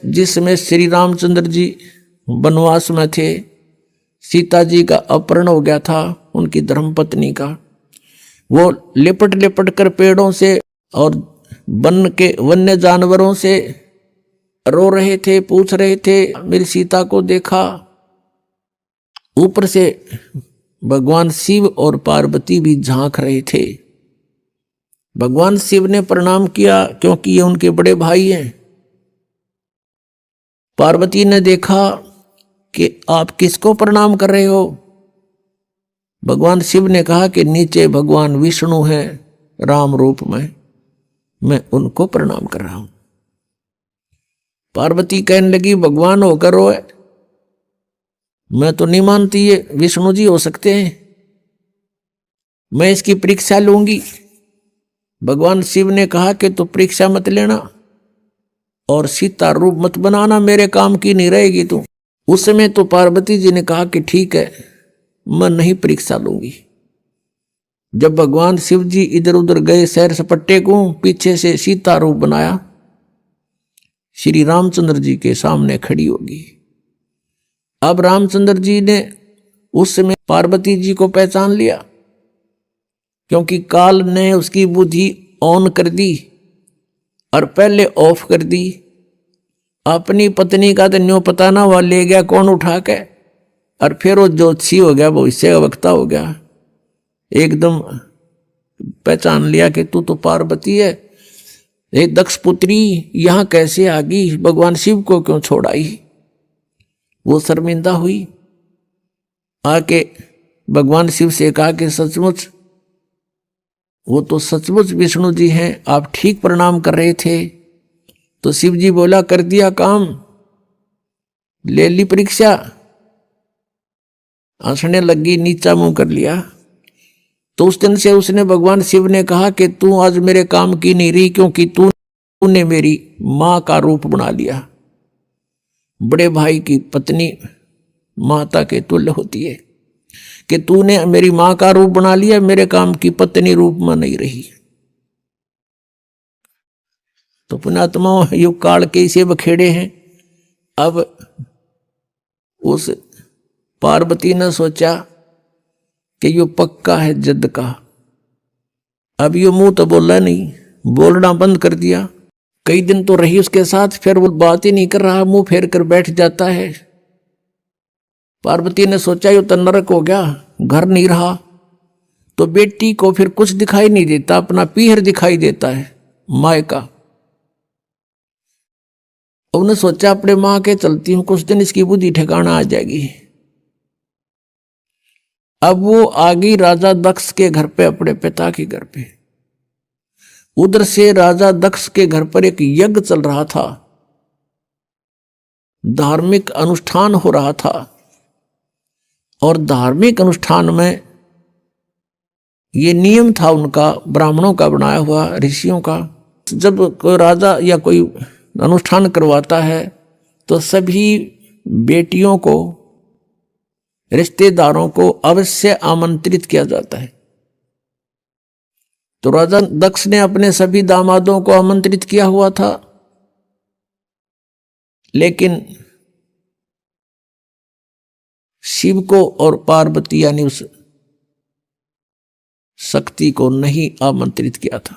जिसमें श्री रामचंद्र जी वनवास में थे, सीता जी का अपहरण हो गया था उनकी धर्मपत्नी का। वो लिपट लिपट कर पेड़ों से और वन के वन्य जानवरों से रो रहे थे, पूछ रहे थे मेरी सीता को देखा। ऊपर से भगवान शिव और पार्वती भी झांक रहे थे। भगवान शिव ने प्रणाम किया क्योंकि ये उनके बड़े भाई हैं। पार्वती ने देखा कि आप किसको प्रणाम कर रहे हो। भगवान शिव ने कहा कि नीचे भगवान विष्णु हैं राम रूप में, मैं उनको प्रणाम कर रहा हूं। पार्वती कहने लगी भगवान होकर रोए, मैं तो नहीं मानती ये विष्णु जी हो सकते हैं, मैं इसकी परीक्षा लूंगी। भगवान शिव ने कहा कि तो परीक्षा मत लेना और सीता रूप मत बनाना, मेरे काम की नहीं रहेगी तू। उस समय तो पार्वती जी ने कहा कि ठीक है, मैं नहीं परीक्षा लूंगी। जब भगवान शिव जी इधर उधर गए सैर सपट्टे को, पीछे से सीता रूप बनाया, श्री रामचंद्र जी के सामने खड़ी होगी। अब रामचंद्र जी ने उस समय पार्वती जी को पहचान लिया, क्योंकि काल ने उसकी बुद्धि ऑन कर दी और पहले ऑफ कर दी। अपनी पत्नी का तो न्यों पता ना हुआ, ले गया कौन उठा के, और फिर वो ज्योतिषी हो गया, भविष्य वक्ता हो गया। एकदम पहचान लिया कि तू तो पार्वती है। ये दक्ष पुत्री यहां कैसे आ गई, भगवान शिव को क्यों छोड़ आई। वो शर्मिंदा हुई, आके भगवान शिव से कहा कि सचमुच वो तो सचमुच विष्णु जी हैं, आप ठीक प्रणाम कर रहे थे। तो शिव जी बोला कर दिया काम, ले ली परीक्षा। हंसने लगी, नीचा मुंह कर लिया। तो उस दिन से उसने भगवान शिव ने कहा कि तू आज मेरे काम की नहीं रही, क्योंकि तूने मेरी मां का रूप बना लिया। बड़े भाई की पत्नी माता के तुल्य होती है, कि तूने मेरी मां का रूप बना लिया, मेरे काम की पत्नी रूप में नहीं रही। तो पुण्यात्मा युग काल के इसे बखेड़े हैं। अब उस पार्वती ने सोचा कि यो पक्का है जद का। अब यो मुंह तो बोला नहीं, बोलना बंद कर दिया। कई दिन तो रही उसके साथ, फिर वो बात ही नहीं कर रहा, मुंह फेर कर बैठ जाता है। पार्वती ने सोचा यो तो नरक हो गया, घर नहीं रहा। तो बेटी को फिर कुछ दिखाई नहीं देता, अपना पीहर दिखाई देता है माय का। उन्हें सोचा अपने मां के चलती हूं, कुछ दिन इसकी बुद्धि ठिकाना आ जाएगी। अब वो आ गई राजा दक्ष के घर पे, अपने पिता के घर पे। उधर से राजा दक्ष के घर पर एक यज्ञ चल रहा था, धार्मिक अनुष्ठान हो रहा था। और धार्मिक अनुष्ठान में ये नियम था उनका, ब्राह्मणों का बनाया हुआ, ऋषियों का। जब कोई राजा या कोई अनुष्ठान करवाता है तो सभी बेटियों को, रिश्तेदारों को अवश्य आमंत्रित किया जाता है। तो राजा दक्ष ने अपने सभी दामादों को आमंत्रित किया हुआ था, लेकिन शिव को और पार्वती यानी उस शक्ति को नहीं आमंत्रित किया था,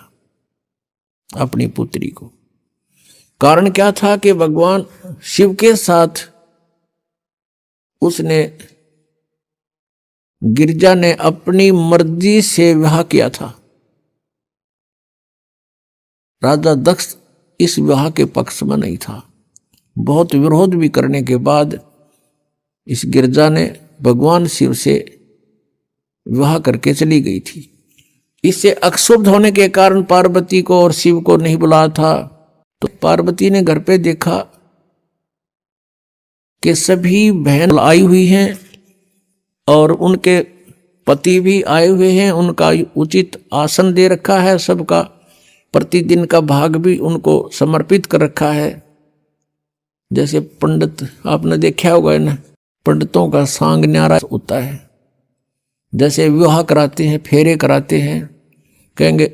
अपनी पुत्री को। कारण क्या था कि भगवान शिव के साथ उसने, गिरजा ने अपनी मर्जी से विवाह किया था। राजा दक्ष इस विवाह के पक्ष में नहीं था। बहुत विरोध भी करने के बाद इस गिरजा ने भगवान शिव से विवाह करके चली गई थी। इससे अक्षुब्ध होने के कारण पार्वती को और शिव को नहीं बुलाया था। तो पार्वती ने घर पे देखा कि सभी बहन आई हुई हैं और उनके पति भी आए हुए हैं, उनका उचित आसन दे रखा है, सबका प्रतिदिन का भाग भी उनको समर्पित कर रखा है। जैसे पंडित आपने देखा होगा ना, पंडितों का सांग न्यारा होता है। जैसे विवाह कराते हैं, फेरे कराते हैं, कहेंगे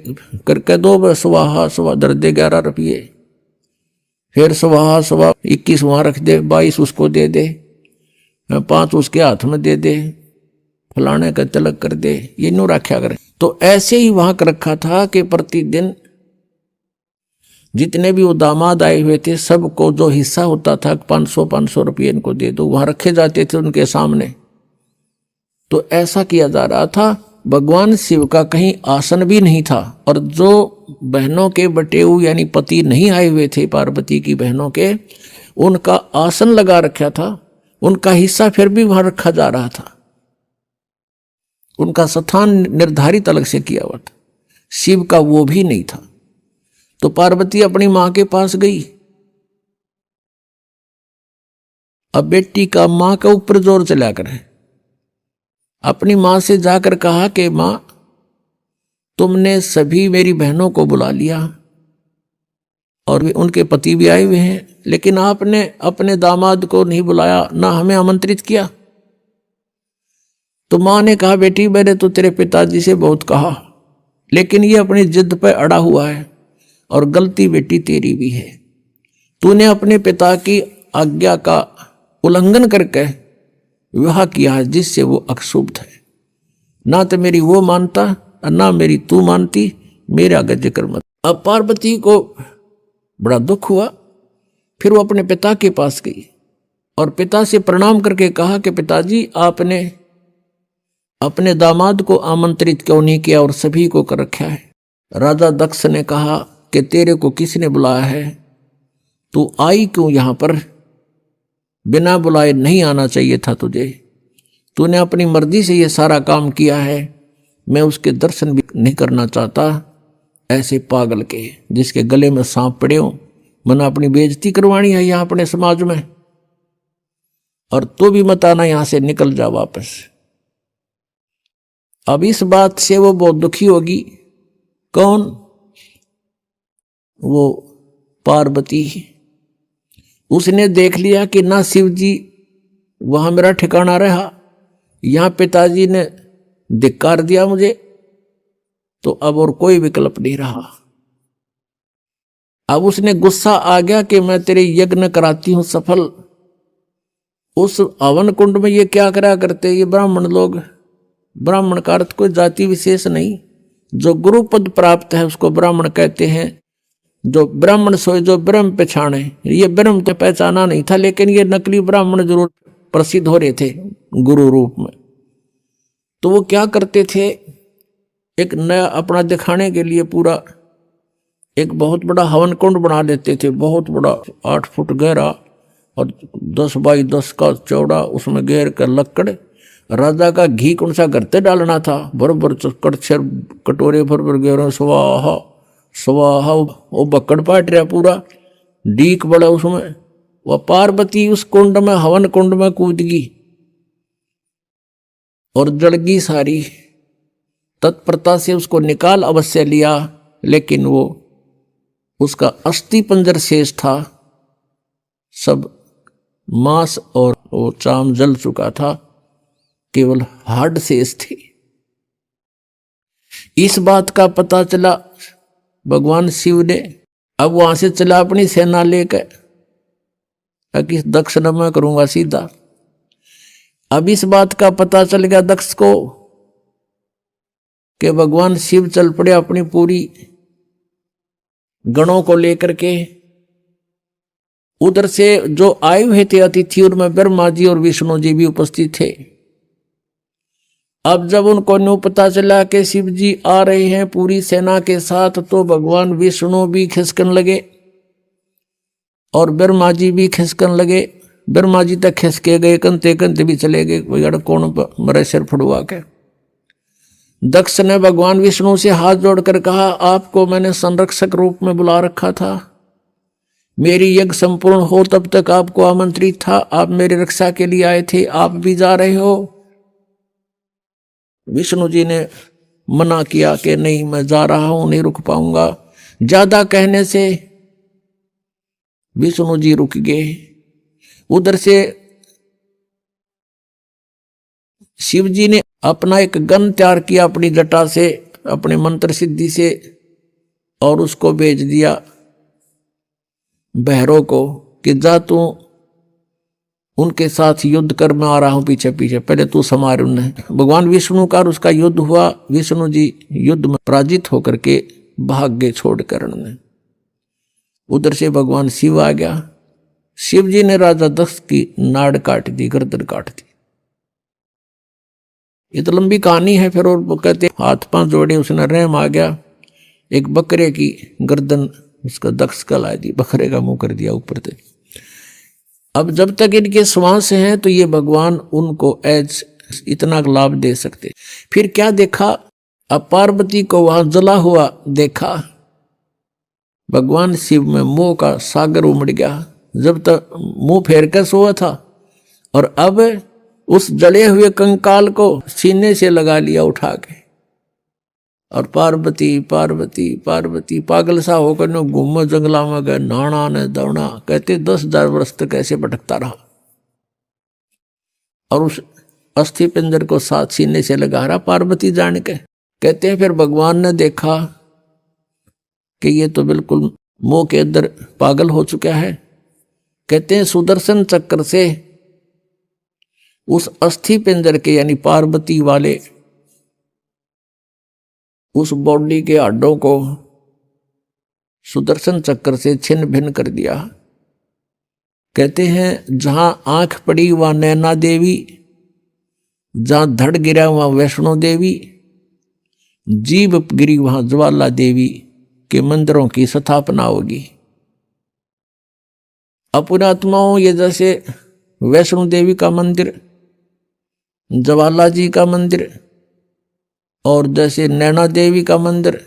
करके दो स्वाहा, सुबह दर्दे 11 रुपये। फिर सुबह सुबह 21 वहां रख दे, 22 उसको दे दे, 5 उसके हाथ में दे दे, फलाने का तिलक कर दे, ये न्यू रखा करे। तो ऐसे ही वहां कर रखा था कि प्रतिदिन जितने भी वो दामाद आए हुए थे सबको जो हिस्सा होता था 500 रुपये इनको दे दो, वहां रखे जाते थे उनके सामने। तो ऐसा किया जा रहा था। भगवान शिव का कहीं आसन भी नहीं था, और जो बहनों के बटेऊ यानी पति नहीं आए हुए थे पार्वती की बहनों के, उनका आसन लगा रखा था, उनका हिस्सा फिर भी वहां रखा जा रहा था, उनका स्थान निर्धारित अलग से किया हुआ था। शिव का वो भी नहीं था। तो पार्वती अपनी मां के पास गई। अब बेटी का मां के ऊपर जोर चला करे, अपनी मां से जाकर कहा कि मां, तुमने सभी मेरी बहनों को बुला लिया और उनके पति भी आए हुए हैं, लेकिन आपने अपने दामाद को नहीं बुलाया, ना हमें आमंत्रित किया। तो मां ने कहा, बेटी मैंने तो तेरे पिताजी से बहुत कहा, लेकिन ये अपनी जिद पर अड़ा हुआ है, और गलती बेटी तेरी भी है। तूने अपने पिता की आज्ञा का उल्लंघन करके विवाह किया है जिससे वो अक्षुब्ध है। ना तो मेरी वो मानता और ना मेरी तू मानती, मेरे आगे जिक्र मत। अब पार्वती को बड़ा दुख हुआ। फिर वो अपने पिता के पास गई और पिता से प्रणाम करके कहा कि पिताजी, आपने अपने दामाद को आमंत्रित क्यों नहीं किया और सभी को कर रखा है। राजा दक्ष ने कहा कि तेरे को किसने बुलाया है, तू आई क्यों यहां पर, बिना बुलाए नहीं आना चाहिए था तुझे, तूने अपनी मर्जी से ये सारा काम किया है, मैं उसके दर्शन भी नहीं करना चाहता। ऐसे पागल के जिसके गले में सांप पड़े हो, मना अपनी बेइज्जती करवानी है यहां अपने समाज में, और तो भी मत आना, यहां से निकल जा वापस। अब इस बात से वो बहुत दुखी होगी। कौन? वो पार्वती। उसने देख लिया कि ना शिव जी वहां मेरा ठिकाना रहा, यहां पिताजी ने धिक्कार दिया मुझे, तो अब और कोई विकल्प नहीं रहा। अब उसने गुस्सा आ गया कि मैं तेरे यज्ञ कराती हूं सफल। उस हवन कुंड में ये क्या करा करते ये ब्राह्मण लोग। ब्राह्मण का अर्थ कोई जाति विशेष नहीं, जो गुरु पद प्राप्त है उसको ब्राह्मण कहते हैं। जो ब्राह्मण सोए जो ब्रह्म पहचाने, ये ब्रह्म तो पहचाना नहीं था, लेकिन ये नकली ब्राह्मण जरूर प्रसिद्ध हो रहे थे गुरु रूप में। तो वो क्या करते थे, एक नया अपना दिखाने के लिए पूरा एक बहुत बड़ा हवन कुंड बना लेते थे, बहुत बड़ा 8 फुट गहरा और 10 बाई 10 का चौड़ा, उसमें घेर कर लक्कड़, राजा का घी कौन सा करते डालना था, बरबर कटोरे भर गहरा, स्वाहा स्वाहा, वो बक्कड़ पाट रहा पूरा, डीक बड़ा उसमें। वह पार्वती उस कुंड में, हवन कुंड में कूद गई और जल गई सारी। तत्परता से उसको निकाल अवश्य लिया, लेकिन वो उसका अस्थि पंजर शेष था, सब मांस और वो चाम जल चुका था, केवल हाड शेष थी। इस बात का पता चला भगवान शिव ने। अब वहां से चला अपनी सेना लेकर, कि दक्ष न मैं करूंगा सीधा। अब इस बात का पता चल गया दक्ष को कि भगवान शिव चल पड़े अपनी पूरी गणों को लेकर के। उधर से जो आए हुए थे अतिथि, उनमें ब्रह्मा जी और विष्णु जी भी उपस्थित थे। अब जब उनको न्यू पता चला कि शिव जी आ रहे हैं पूरी सेना के साथ, तो भगवान विष्णु भी खिसकन लगे और ब्रह्मा जी भी खिसकन लगे। ब्रह्मा जी तक खिसके गए, कंते कंते भी चले गए, कौन मरे सिर फुड़वा के। दक्ष ने भगवान विष्णु से हाथ जोड़कर कहा, आपको मैंने संरक्षक रूप में बुला रखा था, मेरी यज्ञ संपूर्ण हो तब तक आपको आमंत्रित था, आप मेरी रक्षा के लिए आए थे, आप भी जा रहे हो। विष्णु जी ने मना किया कि नहीं, मैं जा रहा हूं, नहीं रुक पाऊंगा। ज्यादा कहने से विष्णु जी रुक गए। उधर से शिव जी ने अपना एक गन तैयार किया अपनी जटा से, अपने मंत्र सिद्धि से, और उसको भेज दिया बहरों को कि जा तू उनके साथ युद्ध कर, मैं आ रहा हूं पीछे पीछे, पहले तू संभाल उन्हें। भगवान विष्णु का और उसका युद्ध हुआ, विष्णु जी युद्ध में पराजित होकर के भाग गए छोड़कर उन्हें। उधर से भगवान शिव आ गया, शिव जी ने राजा दक्ष की नाड़ काट दी, गर्दन काट दी। ये तो लंबी कहानी है। फिर और कहते हाथ पांव जोड़े, उसने रहम आ गया, एक बकरे की गर्दन उसका दक्ष का ला दी, बकरे का मुंह कर दिया ऊपर से। अब जब तक इनके श्वास हैं तो ये भगवान उनको एज इतना लाभ दे सकते। फिर क्या देखा, अब पार्वती को वहां जला हुआ देखा, भगवान शिव में मोह का सागर उमड़ गया। जब तक मुंह फेर कर सोया था और अब उस जले हुए कंकाल को सीने से लगा लिया उठा के, और पार्वती पार्वती पार्वती पागल सा होकर न घूमो जंगला में गए, नाना ने दौड़ा। कहते 10,000 वर्ष तक ऐसे भटकता रहा और उस अस्थि पिंजर को साथ सीने से लगा रहा पार्वती जान के। कहते हैं फिर भगवान ने देखा कि ये तो बिल्कुल मोह के अंदर पागल हो चुका है। कहते हैं सुदर्शन चक्र से उस अस्थि पिंजर के यानी पार्वती वाले उस बॉडी के हड्डों को सुदर्शन चक्र से छिन्न भिन्न कर दिया। कहते हैं जहां आंख पड़ी वहां नैना देवी, जहां धड़ गिरा वहां वैष्णो देवी, जीभ गिरी वहां ज्वाला देवी के मंदिरों की स्थापना होगी। अपुरात्माओं ये जैसे वैष्णो देवी का मंदिर, ज्वाला जी का मंदिर और जैसे नैना देवी का मंदिर,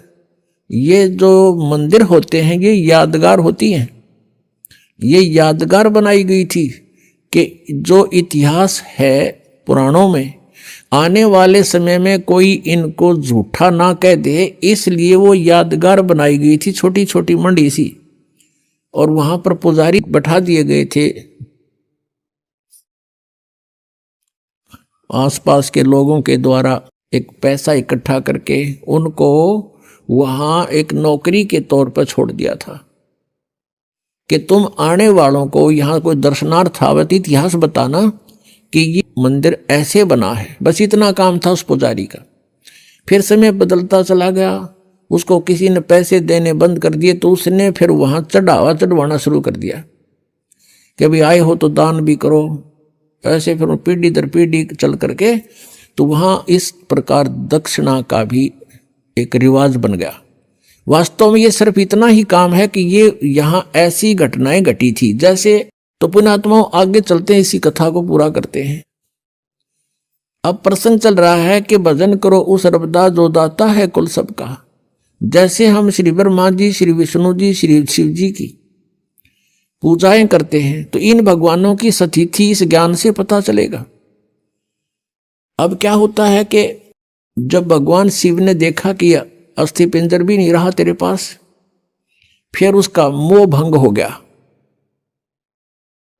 ये जो मंदिर होते हैं ये यादगार होती हैं। ये यादगार बनाई गई थी कि जो इतिहास है पुराणों में, आने वाले समय में कोई इनको झूठा ना कह दे, इसलिए वो यादगार बनाई गई थी, छोटी छोटी मंडी सी। और वहां पर पुजारी बैठा दिए गए थे, आसपास के लोगों के द्वारा एक पैसा इकट्ठा करके उनको वहां एक नौकरी के तौर पर छोड़ दिया था कि तुम आने वालों को यहाँ कोई दर्शनार्थ आवत इतिहास बताना कि ये मंदिर ऐसे बना है। बस इतना काम था उस पुजारी का। फिर समय बदलता चला गया, उसको किसी ने पैसे देने बंद कर दिए तो उसने फिर वहां चढ़वाना शुरू कर दिया कि भाई आए हो तो दान भी करो। ऐसे फिर पीढ़ी दर पीढ़ी चल करके तो वहां इस प्रकार दक्षिणा का भी एक रिवाज बन गया। वास्तव में ये सिर्फ इतना ही काम है कि ये यहाँ ऐसी घटनाएं घटी थी जैसे। तो पुण्यात्माओं आगे चलते हैं, इसी कथा को पूरा करते हैं। अब प्रसंग चल रहा है कि भजन करो उस रबदा जो दाता है कुल सबका। जैसे हम श्री ब्रह्मा जी, श्री विष्णु जी, श्री शिव जी की पूजाएं करते हैं तो इन भगवानों की स्थिति इस ज्ञान से पता चलेगा। अब क्या होता है कि जब भगवान शिव ने देखा कि अस्थि पिंजर भी नहीं रहा तेरे पास, फिर उसका मोह भंग हो गया।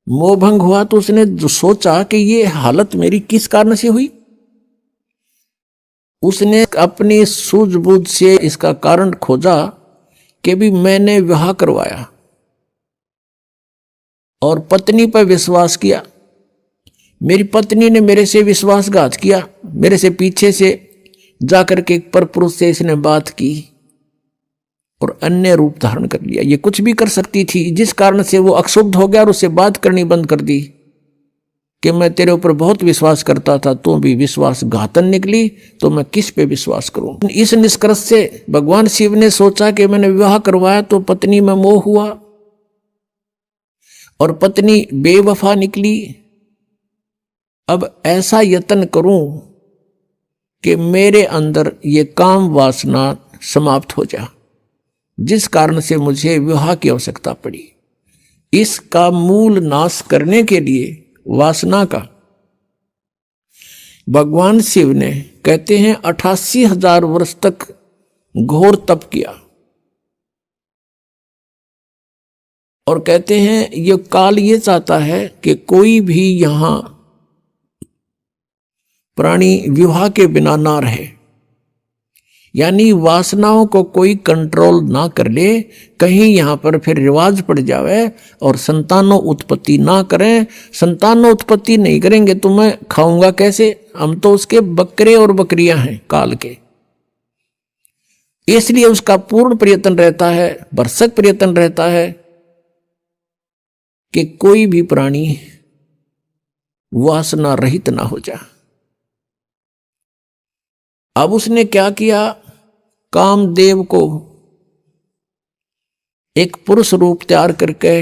मोह भंग हुआ तो उसने जो सोचा कि ये हालत मेरी किस कारण से हुई। उसने अपनी सूझबूझ से इसका कारण खोजा कि भी मैंने विवाह करवाया और पत्नी पर विश्वास किया। मेरी पत्नी ने मेरे से विश्वासघात किया, मेरे से पीछे से जाकर के एक परपुरुष से इसने बात की और अन्य रूप धारण कर लिया। ये कुछ भी कर सकती थी, जिस कारण से वो अक्षुब्ध हो गया और उससे बात करनी बंद कर दी कि मैं तेरे ऊपर बहुत विश्वास करता था, तू भी विश्वासघातन निकली, तो मैं किस पे विश्वास करूं। इस निष्कर्ष से भगवान शिव ने सोचा कि मैंने विवाह करवाया तो पत्नी में मोह हुआ और पत्नी बेवफा निकली। अब ऐसा यत्न करूं कि मेरे अंदर ये काम वासना समाप्त हो जाए, जिस कारण से मुझे विवाह की आवश्यकता पड़ी। इसका मूल नाश करने के लिए वासना का भगवान शिव ने कहते हैं 88,000 वर्ष तक घोर तप किया और कहते हैं ये काल ये चाहता है कि कोई भी यहां प्राणी विवाह के बिना ना रहे। यानी वासनाओं को कोई कंट्रोल ना कर ले, कहीं यहाँ पर फिर रिवाज पड़ जावे और संतानों उत्पत्ति ना करें। संतानों उत्पत्ति नहीं करेंगे तो मैं खाऊंगा कैसे? हम तो उसके बकरे और बकरियां हैं काल के। इसलिए उसका पूर्ण प्रयत्न रहता है, भरसक प्रयत्न रहता है कि कोई भी प्राणी वासना रहित ना हो जाए। अब उसने क्या किया, कामदेव को एक पुरुष रूप तैयार करके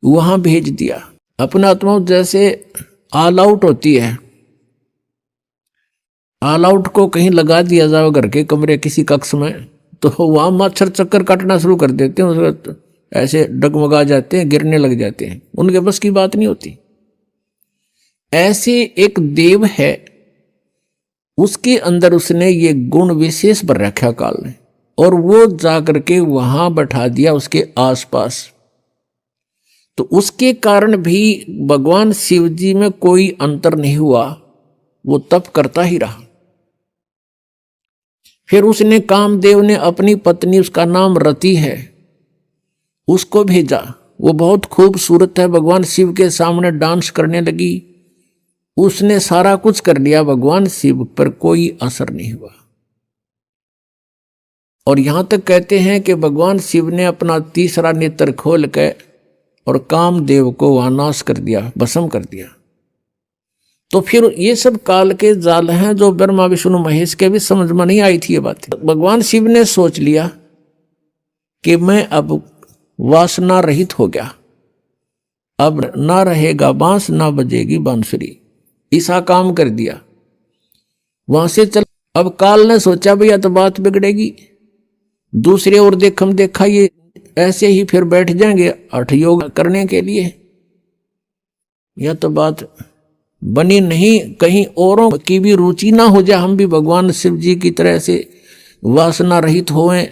वहां भेज दिया। अपना आत्मा जैसे ऑल आउट होती है, ऑल आउट को कहीं लगा दिया जाए घर के कमरे किसी कक्ष में, तो वहां मच्छर चक्कर काटना शुरू कर देते हैं, उसको ऐसे डगमगा जाते हैं, गिरने लग जाते हैं, उनके बस की बात नहीं होती। ऐसे एक देव है, उसके अंदर उसने ये गुण विशेष भर रखा काल ने, और वो जाकर के वहां बैठा दिया उसके आसपास। तो उसके कारण भी भगवान शिव जी में कोई अंतर नहीं हुआ, वो तप करता ही रहा। फिर उसने कामदेव ने अपनी पत्नी, उसका नाम रति है, उसको भेजा। वो बहुत खूबसूरत है, भगवान शिव के सामने डांस करने लगी। उसने सारा कुछ कर लिया, भगवान शिव पर कोई असर नहीं हुआ। और यहां तक कहते हैं कि भगवान शिव ने अपना तीसरा नेत्र खोल के और कामदेव को वहां नाश कर दिया, भस्म कर दिया। तो फिर ये सब काल के जाल हैं जो ब्रह्मा विष्णु महेश के भी समझ में नहीं आई थी ये बातें। भगवान शिव ने सोच लिया कि मैं अब वासना रहित हो गया, अब ना रहेगा बांस ना बजेगी बांसुरी, ऐसा काम कर दिया। वहां से चल, अब काल ने सोचा भैया तो बात बिगड़ेगी, दूसरे और देखा ये ऐसे ही फिर बैठ जाएंगे हठ योग करने के लिए, यह तो बात बनी नहीं। कहीं औरों की भी रुचि ना हो जाए, हम भी भगवान शिव जी की तरह से वासना रहित होएं।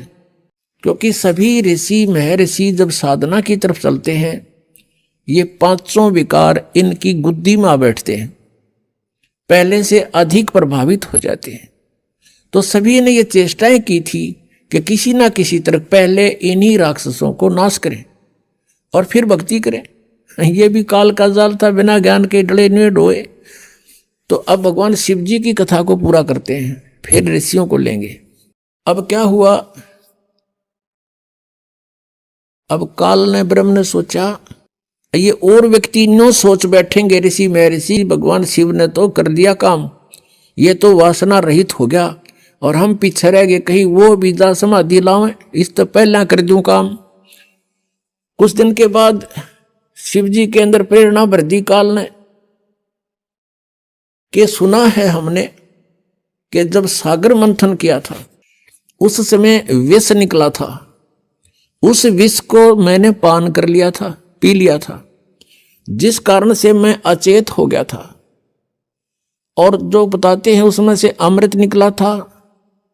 क्योंकि सभी ऋषि महर्षि जब साधना की तरफ चलते हैं, ये पांचों विकार इनकी गुद्दी में आ बैठते हैं, पहले से अधिक प्रभावित हो जाते हैं। तो सभी ने ये चेष्टाएं की थी कि किसी ना किसी तरह पहले इन्हीं राक्षसों को नाश करें और फिर भक्ति करें। ये भी काल का जाल था, बिना ज्ञान के डले नहीं डोए। तो अब भगवान शिव जी की कथा को पूरा करते हैं, फिर ऋषियों को लेंगे। अब क्या हुआ, अब काल ने ब्रह्म ने सोचा ये और व्यक्ति नो सोच बैठेंगे ऋषि महर्षि, भगवान शिव ने तो कर दिया काम, ये तो वासना रहित हो गया और हम पीछे रह गए, कहीं वो बीजा समाधि लावें, इस तो पहला कर दूं काम। कुछ दिन के बाद शिव जी के अंदर प्रेरणा भर दी काल ने कि सुना है हमने कि जब सागर मंथन किया था उस समय विष निकला था, उस विष को मैंने पान कर लिया था, पी लिया था, जिस कारण से मैं अचेत हो गया था। और जो बताते हैं उसमें से अमृत निकला था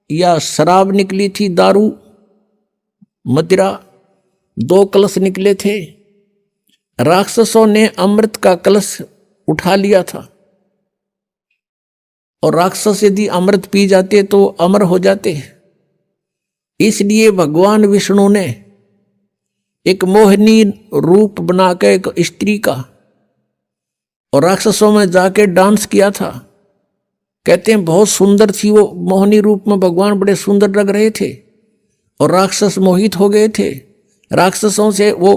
या शराब निकली थी, दारू मदिरा, 2 कलश निकले थे। राक्षसों ने अमृत का कलश उठा लिया था, और राक्षस यदि अमृत पी जाते तो अमर हो जाते। इसलिए भगवान विष्णु ने एक मोहिनी रूप बनाकर एक स्त्री का और राक्षसों में जाके डांस किया था। कहते हैं बहुत सुंदर थी वो मोहिनी रूप में, भगवान बड़े सुंदर लग रहे थे और राक्षस मोहित हो गए थे। राक्षसों से वो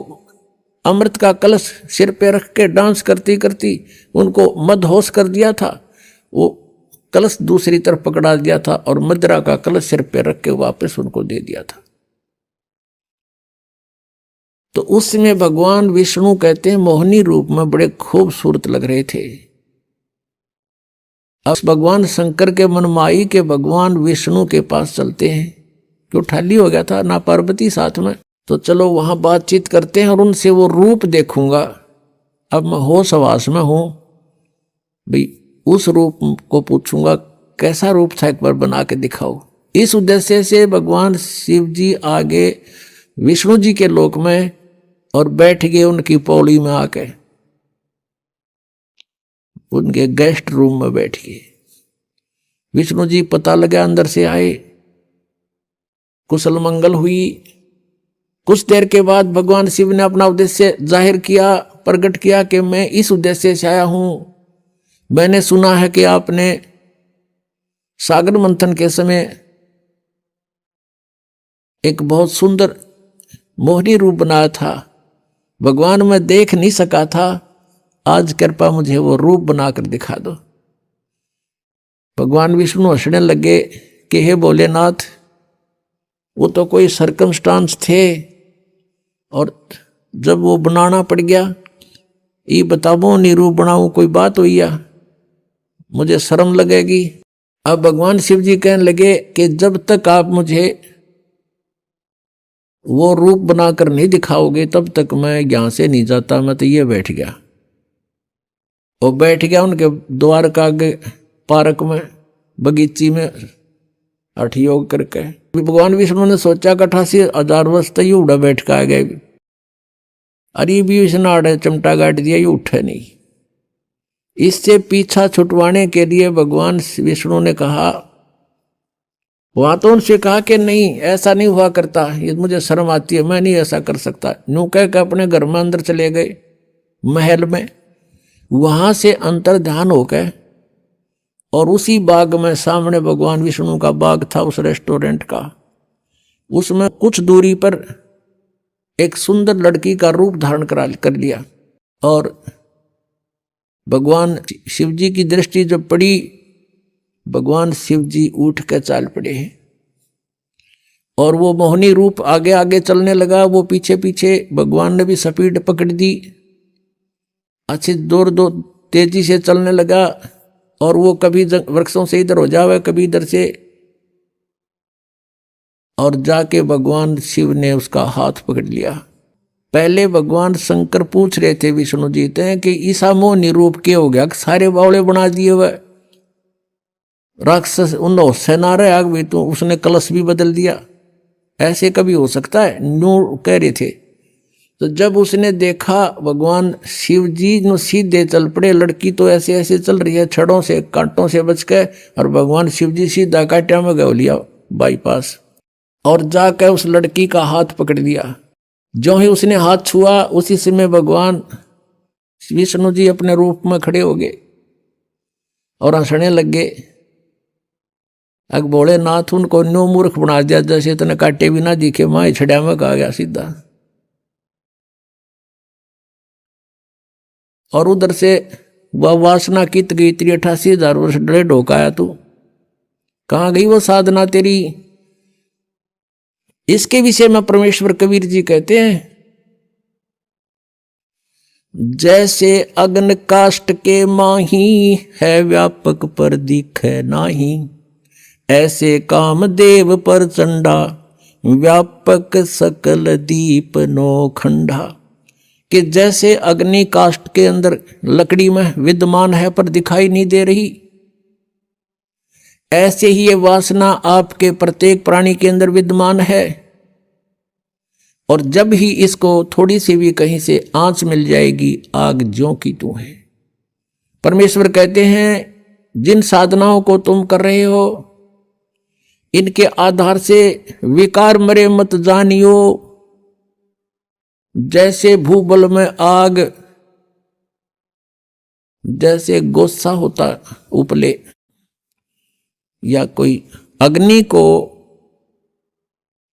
अमृत का कलश सिर पे रख के डांस करती करती उनको मदहोश कर दिया था। वो कलश दूसरी तरफ पकड़ा दिया था और मदिरा का कलश सिर पे रख के वापस उनको दे दिया था। तो उस समय भगवान विष्णु कहते हैं मोहिनी रूप में बड़े खूबसूरत लग रहे थे। अब भगवान शंकर के मनमाई के भगवान विष्णु के पास चलते हैं, क्यों ठाली हो गया था ना पार्वती साथ में, तो चलो वहां बातचीत करते हैं और उनसे वो रूप देखूंगा। अब मैं होश हवास में हूं भाई, उस रूप को पूछूंगा कैसा रूप था, एक बार बना के दिखाओ। इस उद्देश्य से भगवान शिव जी आगे विष्णु जी के लोक में और बैठ गए उनकी पौड़ी में आके, उनके गेस्ट रूम में बैठ गए। विष्णु जी पता लगा, अंदर से आए, कुशल मंगल हुई। कुछ देर के बाद भगवान शिव ने अपना उद्देश्य जाहिर किया, प्रकट किया कि मैं इस उद्देश्य से आया हूं। मैंने सुना है कि आपने सागर मंथन के समय एक बहुत सुंदर मोहनी रूप बनाया था। भगवान मैं देख नहीं सका था, आज कृपा मुझे वो रूप बनाकर दिखा दो। भगवान विष्णु हंसने लगे कि हे भोलेनाथ, वो तो कोई सरकमस्टांस थे, और जब वो बनाना पड़ गया, ये बताओ नहीं रूप बनाऊं, कोई बात हुई या मुझे शर्म लगेगी। अब भगवान शिव जी कहने लगे कि जब तक आप मुझे वो रूप बनाकर नहीं दिखाओगे तब तक मैं यहां से नहीं जाता। मैं तो ये बैठ गया, और बैठ गया उनके द्वार का आगे पार्क में, बगीची में हठ योग करके। भगवान विष्णु ने सोचा कि 88,000 वर्ष तक ये उड़ा बैठ के आ गए, अरे भी इसने चमटा गाट दिया, ये उठे नहीं। इससे पीछा छुटवाने के लिए भगवान विष्णु ने कहा, वहां तो उनसे कहा कि नहीं ऐसा नहीं हुआ करता, ये मुझे शर्म आती है, मैं नहीं ऐसा कर सकता। यूं कह के अपने घर में अंदर चले गए महल में। वहां से अंतर ध्यान हो गए, और उसी बाग में सामने भगवान विष्णु का बाग था, उस रेस्टोरेंट का, उसमें कुछ दूरी पर एक सुंदर लड़की का रूप धारण कर लिया। और भगवान शिव जी की दृष्टि जब पड़ी, भगवान शिव जी उठ कर चाल पड़े, और वो मोहनी रूप आगे आगे चलने लगा, वो पीछे पीछे। भगवान ने भी स्पीड पकड़ दी, अच्छी दूर दो तेजी से चलने लगा, और वो कभी वृक्षों से इधर हो जावे, कभी इधर से, और जाके भगवान शिव ने उसका हाथ पकड़ लिया। पहले भगवान शंकर पूछ रहे थे विष्णु जी से कि ईसा मोहनी रूप क्या हो गया, सारे बावले बना दिए हुए, राक्षस उन होश ना रहे आग भी, तो उसने कलश भी बदल दिया, ऐसे कभी हो सकता है, न्यू कह रहे थे। तो जब उसने देखा भगवान शिव जी नो सीधे चल पड़े, लड़की तो ऐसे ऐसे चल रही है छड़ों से कांटों से बच के, और भगवान शिव जी सीधा कांटिया में गौ लिया बाईपास, और जाकर उस लड़की का हाथ पकड़ लिया। जो ही उसने हाथ छुआ, उसी समय भगवान विष्णु जी अपने रूप में खड़े हो गए और हंसने लगे। अग भोलेनाथ उनको न्यू मूर्ख बना दिया, जैसे इतने काटे भी ना दिखे, माँ छड़िया में कहा गया सीधा। और उधर से वह वासना कित गई, 88,000 वर्ष डरे ढोकाया तू, कहाँ गई वो साधना तेरी। इसके विषय में परमेश्वर कबीर जी कहते हैं, जैसे अग्न काष्ट के माही है व्यापक पर दिखे नाही, ऐसे कामदेव पर चंडा व्यापक सकल दीप नो खंडा। कि जैसे अग्नि काष्ट के अंदर लकड़ी में विद्यमान है पर दिखाई नहीं दे रही, ऐसे ही ये वासना आपके प्रत्येक प्राणी के अंदर विद्यमान है, और जब ही इसको थोड़ी सी भी कहीं से आंच मिल जाएगी, आग ज्यों की त्यों है। परमेश्वर कहते हैं जिन साधनाओं को तुम कर रहे हो, इनके आधार से विकार मरे मत जानियो। जैसे भूबल में आग, जैसे गोस्सा होता उपले, या कोई अग्नि को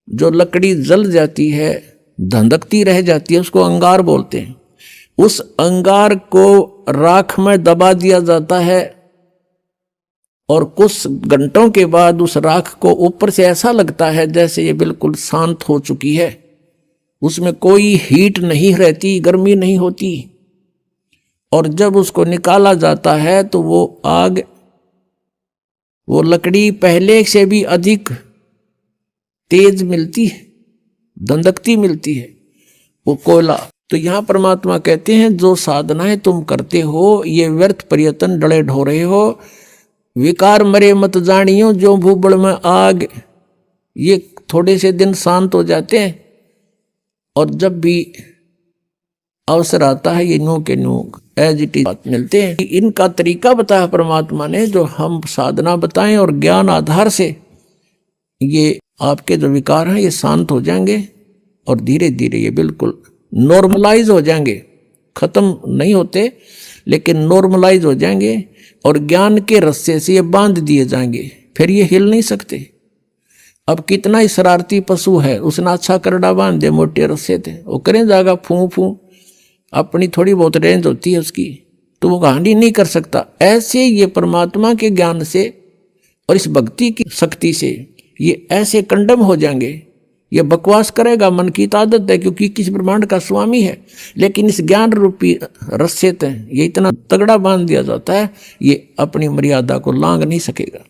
जो लकड़ी जल जाती है धंधकती रह जाती है, उसको अंगार बोलते हैं। उस अंगार को राख में दबा दिया जाता है, और कुछ घंटों के बाद उस राख को ऊपर से ऐसा लगता है जैसे ये बिल्कुल शांत हो चुकी है, उसमें कोई हीट नहीं रहती, गर्मी नहीं होती। और जब उसको निकाला जाता है तो वो आग, वो लकड़ी पहले से भी अधिक तेज मिलती है, धंधकती मिलती है, वो कोयला। तो यहां परमात्मा कहते हैं जो साधनाएं तुम करते हो ये व्यर्थ प्रयत्न डले ढो रहे हो। विकार मरे मत जानियो, जो भूबड़ में आग, ये थोड़े से दिन शांत हो जाते हैं, और जब भी अवसर आता है ये नो के नो एज इट इज मिलते हैं। इनका तरीका बताया परमात्मा ने, जो हम साधना बताएं और ज्ञान आधार से ये आपके जो विकार हैं ये शांत हो जाएंगे और धीरे धीरे ये बिल्कुल नॉर्मलाइज हो जाएंगे। खत्म नहीं होते लेकिन नॉर्मलाइज हो जाएंगे और ज्ञान के रस्से से ये बांध दिए जाएंगे, फिर ये हिल नहीं सकते। अब कितना ही शरारती पशु है, उसने अच्छा करड़ा बांध दे मोटे रस्से थे, वो करें जाएगा फूं फूं, अपनी थोड़ी बहुत रेंज होती है उसकी, तो वो हानि नहीं कर सकता। ऐसे ये परमात्मा के ज्ञान से और इस भक्ति की शक्ति से ये ऐसे कंडम हो जाएंगे। ये बकवास करेगा, मन की आदत है, क्योंकि किस ब्रह्मांड का स्वामी है, लेकिन इस ज्ञान रूपी रस्से ये इतना तगड़ा बांध दिया जाता है, ये अपनी मर्यादा को लांघ नहीं सकेगा।